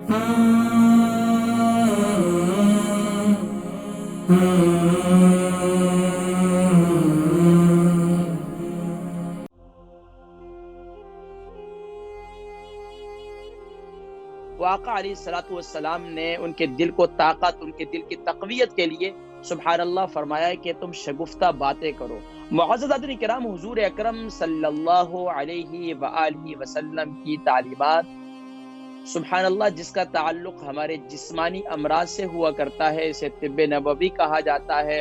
آقا علیہ الصلوۃ والسلام نے ان کے دل کو طاقت، ان کے دل کی تقویت کے لیے سبحان اللہ فرمایا کہ تم شگفتہ باتیں کرو۔ معزز حضرات کرام، حضور اکرم صلی اللہ علیہ وآلہ وسلم کی تعلیمات سبحان اللہ جس کا تعلق ہمارے جسمانی امراض سے ہوا کرتا ہے، اسے طب نبوی کہا جاتا ہے،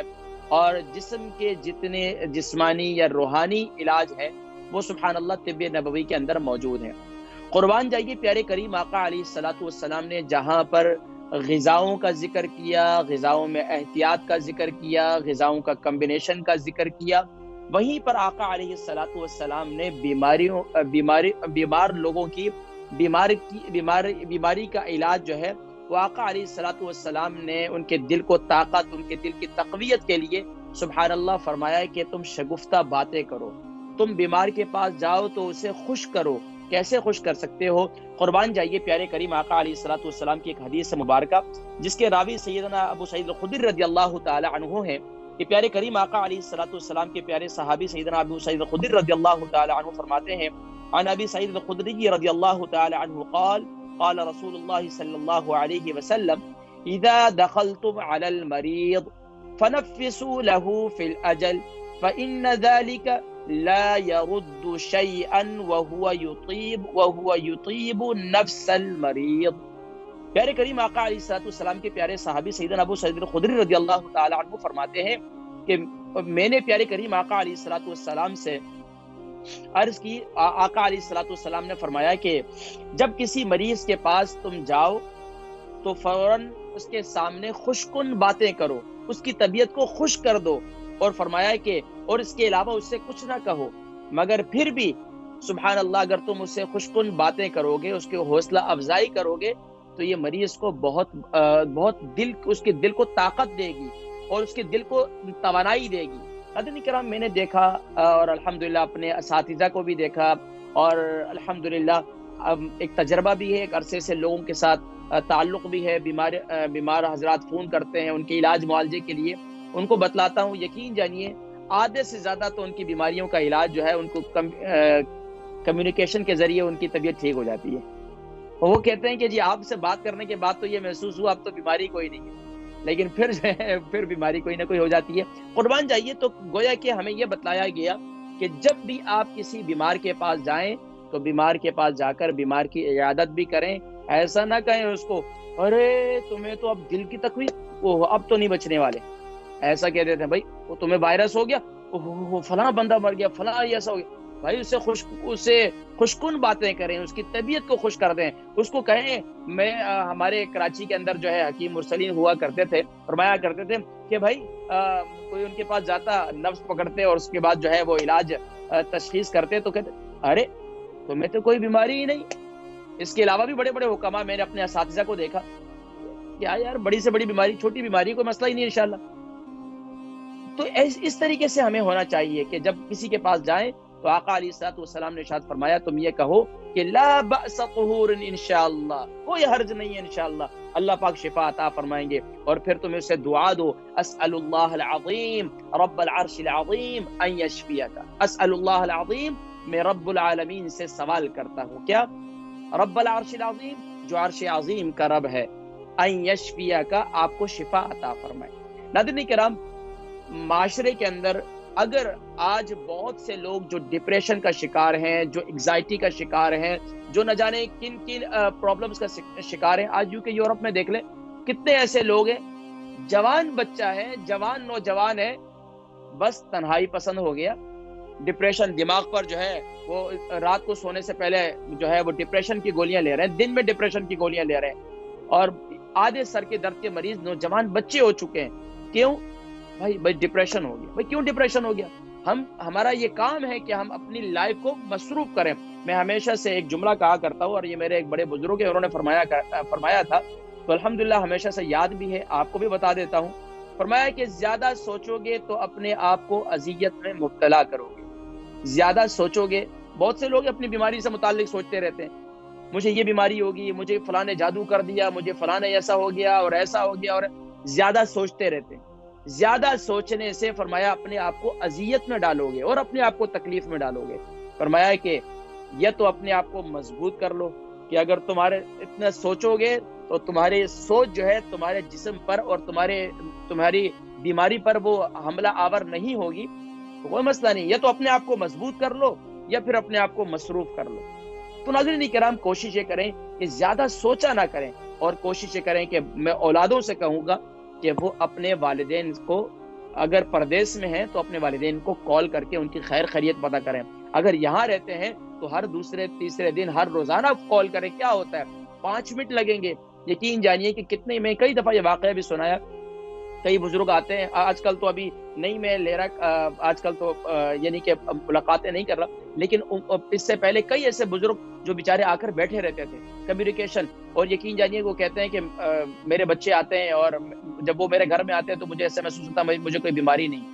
اور جسم کے جتنے جسمانی یا روحانی علاج ہے وہ سبحان اللہ طب نبوی کے اندر موجود ہیں۔ قربان جائیے پیارے کریم آقا علیہ الصلوۃ والسلام نے جہاں پر غذاؤں کا ذکر کیا، غذاؤں میں احتیاط کا ذکر کیا، غذاؤں کا کمبینیشن کا ذکر کیا، وہیں پر آقا علیہ الصلوۃ والسلام نے بیمار لوگوں کی بیماری کا علاج جو ہے وہ آقا علیہ الصلوۃ والسلام نے ان کے دل کو طاقت، ان کے دل کی تقویت کے لیے سبحان اللہ فرمایا ہے کہ تم شگفتہ باتیں کرو، تم بیمار کے پاس جاؤ تو اسے خوش کرو۔ کیسے خوش کر سکتے ہو؟ قربان جائیے پیارے کریم آقا علیہ الصلوۃ والسلام کی ایک حدیث مبارکہ جس کے راوی سیدنا ابو سعید الخدری رضی اللہ تعالی عنہ ہیں کہ پیارے کریم آقا علیہ الصلوۃ والسلام کے پیارے صحابی سیدنا ابو سعید الخدری رضی اللہ تعالی عنہ فرماتے ہیں عن ابی سعید الخدری رضی اللہ تعالی عنہ قال رسول اللہ صلی اللہ علیہ وسلم اذا دخلتم على المريض فنفسوا له في الاجل فان ذلك لا يرد شيئا وهو يطيب نفس المريض۔ پیارے کریم آقا علیہ الصلوۃ والسلام کے پیارے صحابی سیدنا ابو سعید الخدری رضی اللہ تعالی عنہ فرماتے ہیں کہ میں نے پیارے کریم آقا علیہ الصلوۃ والسلام سے عرض کی، آقا علیہ الصلوۃ والسلام نے فرمایا کہ جب کسی مریض کے پاس تم جاؤ تو فوراً اس کے سامنے خوشکن باتیں کرو، اس کی طبیعت کو خوش کر دو، اور فرمایا کہ اور اس کے علاوہ اس سے کچھ نہ کہو، مگر پھر بھی سبحان اللہ اگر تم اس سے خوشکن باتیں کرو گے، اس کے حوصلہ افزائی کرو گے تو یہ مریض کو بہت اس کے دل کو طاقت دے گی اور اس کے دل کو توانائی دے گی۔ حضرات کرام، میں نے دیکھا اور الحمدللہ اپنے اساتذہ کو بھی دیکھا، اور الحمدللہ ایک تجربہ بھی ہے، ایک عرصے سے لوگوں کے ساتھ تعلق بھی ہے، بیمار حضرات فون کرتے ہیں ان کے علاج معالجے کے لیے، ان کو بتلاتا ہوں، یقین جانیے آدھے سے زیادہ تو ان کی بیماریوں کا علاج جو ہے ان کو کمیونیکیشن کے ذریعے ان کی طبیعت ٹھیک ہو جاتی ہے۔ وہ کہتے ہیں کہ جی آپ سے بات کرنے کے بعد تو یہ محسوس ہوا اب تو بیماری کوئی نہیں ہے، لیکن پھر جو ہے پھر بیماری کوئی نہ کوئی ہو جاتی ہے۔ قربان جائیے، تو گویا کہ ہمیں یہ بتلایا گیا کہ جب بھی آپ کسی بیمار کے پاس جائیں تو بیمار کے پاس جا کر بیمار کی عیادت بھی کریں، ایسا نہ کہیں اس کو ارے تمہیں تو اب دل کی تکلیف اب تو نہیں بچنے والے، ایسا کہہ دیتے ہیں بھائی وہ تمہیں وائرس ہو گیا، فلاں بندہ مر گیا، فلاں ایسا ہو گیا، بھائی اسے خوشکن باتیں کریں، اس کی طبیعت کو خوش کر دیں، اس کو کہیں میں ہمارے کراچی کے اندر جو ہے حکیم مرسلین ہوا کرتے تھے، فرمایا کرتے تھے کہ بھائی کوئی ان کے پاس جاتا، نفس پکڑتے اور اس کے بعد جو ہے وہ علاج تشخیص کرتے تو کہتے ارے تمہیں تو کوئی بیماری ہی نہیں۔ اس کے علاوہ بھی بڑے بڑے حکما میں نے اپنے اساتذہ کو دیکھا کہ یار بڑی سے بڑی بیماری، چھوٹی بیماری کوئی مسئلہ ہی نہیں انشاءاللہ۔ تو اس طریقے سے ہمیں ہونا چاہیے کہ جب کسی کے پاس جائیں تو آقا علیہ الصلوۃ والسلام نے ارشاد فرمایا تم یہ کہو کہ لا بأس طہور انشاءاللہ، کوئی حرج نہیں ہے انشاءاللہ، اللہ پاک شفا عطا فرمائیں گے، اور پھر تم اسے دعا دو اسأل اللہ العظیم رب العرش العظیم ان یشفیک، اسأل اللہ العظیم میں رب العالمین سے سوال کرتا ہوں، کیا؟ رب العرش العظیم جو عرش عظیم کا رب ہے، ان یشفیک آپ کو شفا عطا فرمائے۔ ناظرین کرام، معاشرے کے اندر اگر آج بہت سے لوگ جو ڈپریشن کا شکار ہیں، جو انگزائٹی کا شکار ہیں، جو نہ جانے کن کن پرابلمز کا شکار ہیں، آج یوکے یورپ میں دیکھ لیں کتنے ایسے لوگ ہیں، جوان بچہ ہے، جوان نوجوان ہے، بس تنہائی پسند ہو گیا، ڈپریشن دماغ پر جو ہے وہ رات کو سونے سے پہلے جو ہے وہ ڈپریشن کی گولیاں لے رہے ہیں، دن میں ڈپریشن کی گولیاں لے رہے ہیں، اور آدھے سر کے درد کے مریض نوجوان بچے ہو چکے ہیں۔ کیوں؟ بھائی ڈپریشن ہو گیا۔ بھائی کیوں ڈپریشن ہو گیا؟ ہمارا یہ کام ہے کہ ہم اپنی لائف کو مصروف کریں۔ میں ہمیشہ سے ایک جملہ کہا کرتا ہوں، اور یہ میرے ایک بڑے بزرگ ہیں، انہوں نے فرمایا تھا، تو الحمدللہ ہمیشہ سے یاد بھی ہے، آپ کو بھی بتا دیتا ہوں۔ فرمایا کہ زیادہ سوچو گے تو اپنے آپ کو اذیت میں مبتلا کرو گے، زیادہ سوچو گے۔ بہت سے لوگ اپنی بیماری سے متعلق سوچتے رہتے ہیں، مجھے یہ بیماری ہوگی، مجھے فلاں نے جادو کر دیا، مجھے فلاں نے ایسا ہو گیا اور ایسا ہو گیا، اور زیادہ سوچتے رہتے ہیں. زیادہ سوچنے سے فرمایا اپنے آپ کو اذیت میں ڈالو گے اور اپنے آپ کو تکلیف میں ڈالو گے. فرمایا کہ یا تو اپنے آپ کو مضبوط کر لو کہ اگر تمہارے اتنا سوچو گے تو تمہاری سوچ جو ہے تمہارے جسم پر اور تمہاری بیماری پر وہ حملہ آور نہیں ہوگی تو کوئی مسئلہ نہیں. یا تو اپنے آپ کو مضبوط کر لو یا پھر اپنے آپ کو مصروف کر لو. تو ناظرین کرام کوشش یہ کریں کہ زیادہ سوچا نہ کریں، اور کوشش یہ کریں کہ میں اولادوں سے کہوں گا کہ وہ اپنے والدین کو اگر پردیس میں ہیں تو اپنے والدین کو کال کر کے ان کی خیر خیریت پتہ کریں. اگر یہاں رہتے ہیں تو ہر دوسرے تیسرے دن ہر روزانہ کال کریں. کیا ہوتا ہے 5 منٹ لگیں گے. یقین جانیے کہ کتنے، میں کئی دفعہ یہ واقعہ بھی سنایا، کئی بزرگ آتے ہیں آج کل تو ابھی نہیں میں لے رہا، آج کل تو یعنی کہ ملاقاتیں نہیں کر رہا، لیکن اس سے پہلے کئی ایسے بزرگ جو بیچارے آ کر بیٹھے رہتے تھے، کمیونیکیشن. اور یقین جانیے وہ کہتے ہیں کہ میرے بچے آتے ہیں اور جب وہ میرے گھر میں آتے ہیں تو مجھے ایسا محسوس ہوتا ہے مجھے کوئی بیماری نہیں،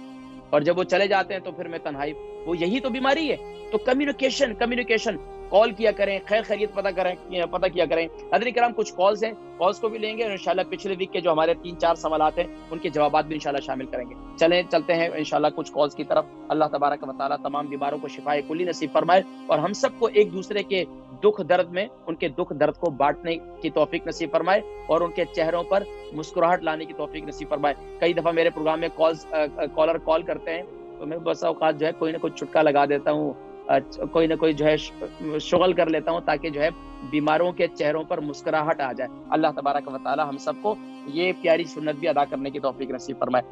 اور جب وہ چلے جاتے ہیں تو پھر میں تنہائی. وہ یہی تو بیماری ہے. تو کمیونیکیشن کال کیا کریں، خیر خیریت پتہ کیا کریں. حضرات کرام کچھ کالز ہیں، کالز کو بھی لیں گے اور انشاءاللہ پچھلے ویک کے جو ہمارے 3-4 سوالات ہیں ان کے جوابات بھی انشاءاللہ شامل کریں گے. چلتے ہیں انشاءاللہ کچھ کالز کی طرف. اللہ تبارک و تعالی تمام بیماروں کو شفائے کلی نصیب فرمائے اور ہم سب کو ایک دوسرے کے دکھ درد میں ان کے دکھ درد کو بانٹنے کی توفیق نصیب فرمائے اور ان کے چہروں پر مسکراہٹ لانے کی توفیق نصیب فرمائے. کئی دفعہ میرے پروگرام میں کالر کال کرتے ہیں تو میں بس اوقات جو ہے کوئی نہ کوئی چھٹکا لگا دیتا ہوں، کوئی نہ کوئی جو ہے شغل کر لیتا ہوں تاکہ جو ہے بیماروں کے چہروں پر مسکراہٹ آ جائے. اللہ تبارک و تعالی ہم سب کو یہ پیاری سنت بھی ادا کرنے کی توفیق نصیب فرمائے.